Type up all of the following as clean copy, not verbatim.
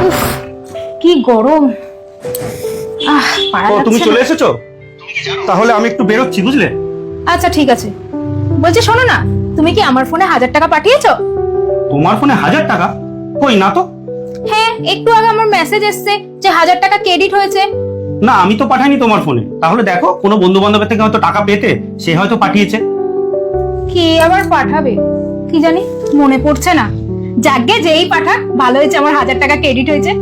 উফ, কি গরম। ও তুমি চলে এসেছো? তাহলে আমি একটু বেরোচ্ছি, বুঝলে? আচ্ছা ঠিক আছে। বলছি শোনো না, তুমি কি আমার ফোনে 1000 টাকা পাঠিয়েছো? তোমার ফোনে 1000 টাকা? কই না তো। হ্যাঁ, একটু আগে আমার মেসেজ এসেছে যে 1000 টাকা ক্রেডিট হয়েছে। না, আমি তো পাঠাইনি তোমার ফোনে। তাহলে দেখো, কোনো বন্ধু বান্ধবের থেকে হয়তো টাকা পেতে সে হয়তো পাঠিয়েছে। কে আবার পাঠাবে কি জানি, মনে পড়ছে না। যাকে যেই পাঠাক, ভালো হয়েছে আমার 1000 টাকা ক্রেডিট হয়েছে।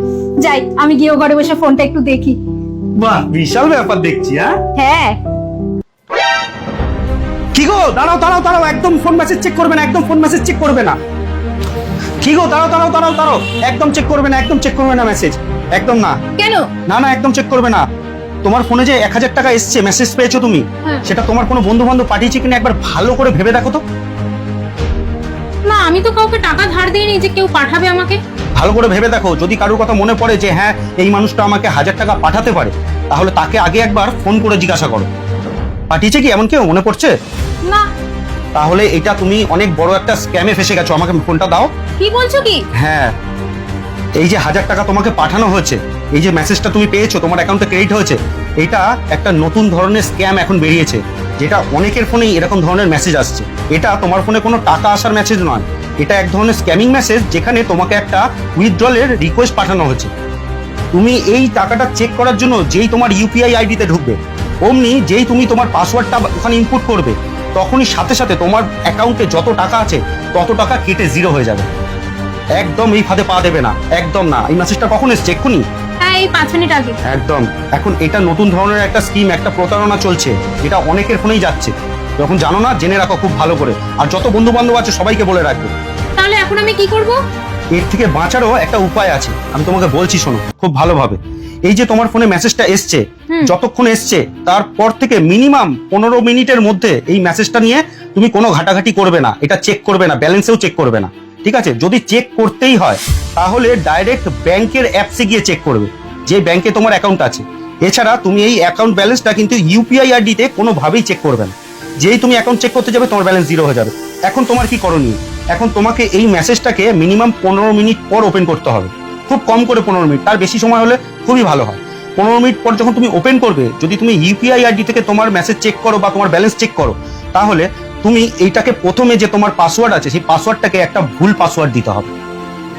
যাই, আমি গিয়ে ঘরে বসে ফোনটা একটু দেখি। বাহ, বিশাল ব্যাপার দেখছি। হ্যাঁ। কি গো, দাঁড়াও দাঁড়াও দাঁড়াও, একদম ফোন মেসেজ চেক করবে না, একদম ফোন মেসেজ চেক করবে না। কি গো, দাঁড়াও দাঁড়াও দাঁড়াও দাঁড়াও, একদম চেক করবে না, একদম চেক করবে না মেসেজ, একদম না। কেন? না না, একদম চেক করবে না। তোমার ফোনে যে 1000 টাকা এসছে, মেসেজ পেয়েছো তুমি, সেটা তোমার কোনো বন্ধু বান্ধব পাঠিয়েছে কিনা একবার ভালো করে ভেবে দেখো তো। না, আমি তো কাউকে টাকা ধার দিইনি যে কেউ পাঠাবে আমাকে। ভালো করে ভেবে দেখো, যদি কারোর কথা মনে পড়ে যে হ্যাঁ এই মানুষটা আমাকে 1000 টাকা পাঠাতে পারে, তাহলে তাকে আগে একবার ফোন করে জিজ্ঞাসা করো পাঠিয়েছে কি, এমন কেউ মনে পড়ছে? না। তাহলে এটা তুমি অনেক বড় একটা স্ক্যামে ফেসে গেছো। আমাকে ফোনটা দাও। কি বলছো কি? হ্যাঁ, এই যে 1000 টাকা তোমাকে পাঠানো হয়েছে, এই যে মেসেজটা তুমি পেয়েছো, তোমার অ্যাকাউন্টে ক্রেডিট হয়েছে, এটা একটা নতুন ধরনের স্ক্যাম এখন বেরিয়েছে, যেটা অনেকের ফোনেই এরকম ধরনের মেসেজ আসছে। এটা তোমার ফোনে কোনো টাকা আসার মেসেজ নয়, এটা এক ধরনের স্ক্যামিং মেসেজ, যেখানে তোমাকে একটা উইথড্রলের রিকোয়েস্ট পাঠানো হয়েছে। তুমি এই টাকাটা চেক করার জন্য যেই তোমার ইউপিআই আইডিতে ঢুকবে, অমনি যেই তুমি তোমার পাসওয়ার্ডটা ওখানে ইনপুট করবে, তখনই সাথে সাথে তোমার অ্যাকাউন্টে যত টাকা আছে তত টাকা কেটে জিরো হয়ে যাবে। একদম এই ফাঁদে পা দেবে না, একদম না। এই মেসেজটা কখন এসছে? এক্ষুনি? হ্যাঁ, এই 5 মিনিট আগে। একদম। এখন এটা নতুন ধরনের একটা স্কিম, একটা প্রতারণা চলছে, যেটা অনেকের ফোনেই যাচ্ছে। যখন জানো না, জেনে রাখো খুব ভালো করে, আর যত বন্ধু বান্ধব আছে সবাইকে বলে রাখবে। তাহলে এখন আমি কি করব? এর থেকে বাঁচারও একটা উপায় আছে, আমি তোমাকে বলছি, শোনো খুব ভালোভাবে। এই যে তোমার ফোনে মেসেজটা এসছে, যতক্ষণ এসছে তারপর থেকে মিনিমাম 15 মিনিটের মধ্যে এই মেসেজটা নিয়ে তুমি কোনো ঘাটাঘাটি করবে না, এটা চেক করবে না, ব্যালেন্সেও চেক করবে না, ঠিক আছে? যদি চেক করতেই হয় তাহলে ডাইরেক্ট ব্যাংকের অ্যাপসে গিয়ে চেক করবে, যে ব্যাংকে তোমার অ্যাকাউন্ট আছে। এছাড়া তুমি এই অ্যাকাউন্ট ব্যালেন্সটা কিন্তু ইউপিআই আইডিতে কোনোভাবেই চেক করবে না। যেই তুমি অ্যাকাউন্ট চেক করতে যাবে, তোমার ব্যালেন্স জিরো হয়ে যাবে। এখন তোমার কি করণীয়? এখন তোমাকে এই মেসেজটাকে মিনিমাম 15 মিনিট পর ওপেন করতে হবে, খুব কম করে 15 মিনিট, তার বেশি সময় হলে খুবই ভালো হয়। 15 মিনিট পর যখন তুমি ওপেন করবে, যদি তুমি ইউপিআই আইডি থেকে তোমার মেসেজ চেক করো বা তোমার ব্যালেন্স চেক করো, তাহলে তুমি এইটাকে প্রথমে যে তোমার পাসওয়ার্ড আছে, সেই পাসওয়ার্ডটাকে একটা ভুল পাসওয়ার্ড দিতে হবে।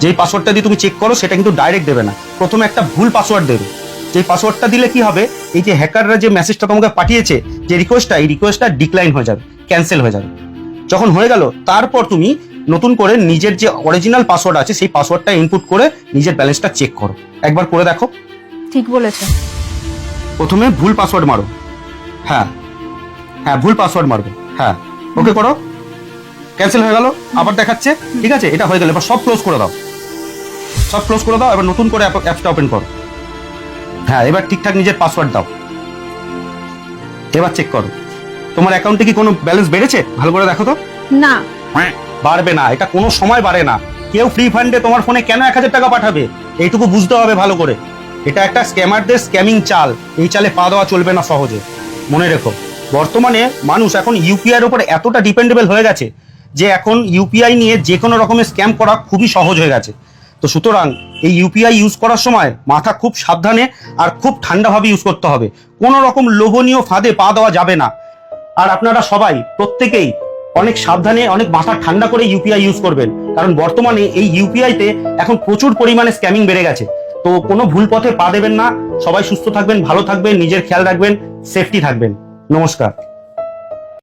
যেই পাসওয়ার্ডটা দিয়ে তুমি চেক করো, সেটা কিন্তু ডাইরেক্ট দেবে না, প্রথমে একটা ভুল পাসওয়ার্ড দেবে। যে পাসওয়ার্ডটা দিলে কি হবে, এই যে হ্যাকাররা যে মেসেজটা তোমাকে পাঠিয়েছে, যে রিকোয়েস্টটা, এই রিকোয়েস্টটা ডিক্লাইন হয়ে যাবে, ক্যান্সেল হয়ে যাবে। যখন হয়ে গেল, তারপর তুমি নতুন করে নিজের যে অরিজিনাল পাসওয়ার্ড আছে, সেই পাসওয়ার্ডটা ইনপুট করে নিজের ব্যালেন্সটা চেক করো। একবার করে দেখো। ঠিক বলেছো। প্রথমে ভুল পাসওয়ার্ড মারো। হ্যাঁ হ্যাঁ, ভুল পাসওয়ার্ড মারবে। হ্যাঁ, ওকে করো। ক্যান্সেল হয়ে গেল, আবার দেখাচ্ছে। ঠিক আছে, এটা হয়ে গেল। এবার সব ক্লোজ করে দাও, সব ক্লোজ করে দাও। এবার নতুন করে অ্যাপসটা ওপেন করো। হ্যাঁ, এবার ঠিকঠাক নিজের পাসওয়ার্ড দাও। এবার চেক করো তোমার অ্যাকাউন্টে কি কোনো ব্যালেন্স বেড়েছে, ভালো করে দেখো তো। না, বাড়বে না, এটা কোনো সময় বাড়ে না। কেউ ফ্রি ফান্ডে তোমার ফোনে কেন 1000 টাকা পাঠাবে, এইটুকু বুঝতে হবে ভালো করে। এটা একটা স্ক্যামারদের স্ক্যামিং চাল, এই চালে পা দেওয়া চলবে না সহজে, মনে রেখো। বর্তমানে মানুষ এখন ইউপিআই এর উপর এতটা ডিপেন্ডেবল হয়ে গেছে যে এখন ইউপিআই নিয়ে যে কোনো রকমের স্ক্যাম করা খুবই সহজ হয়ে গেছে। তো সুতরাং এই ইউপিআই ইউজ করার সময় মাথা খুব সাবধানে আর খুব ঠান্ডাভাবে ইউজ করতে হবে। কোনো রকম লোভনীয় ফাঁদে পা দেওয়া যাবে না। আর আপনারা সবাই প্রত্যেকেই অনেক সাবধানে, অনেক মাথা ঠান্ডা করে ইউপিআই ইউজ করবেন, কারণ বর্তমানে এই ইউপিআইতে এখন প্রচুর পরিমাণে স্ক্যামিং বেড়ে গেছে। তো কোনো ভুল পথে পা দেবেন না। সবাই সুস্থ থাকবেন, ভালো থাকবেন, নিজের খেয়াল রাখবেন, সেফটি থাকবেন। নমস্কার।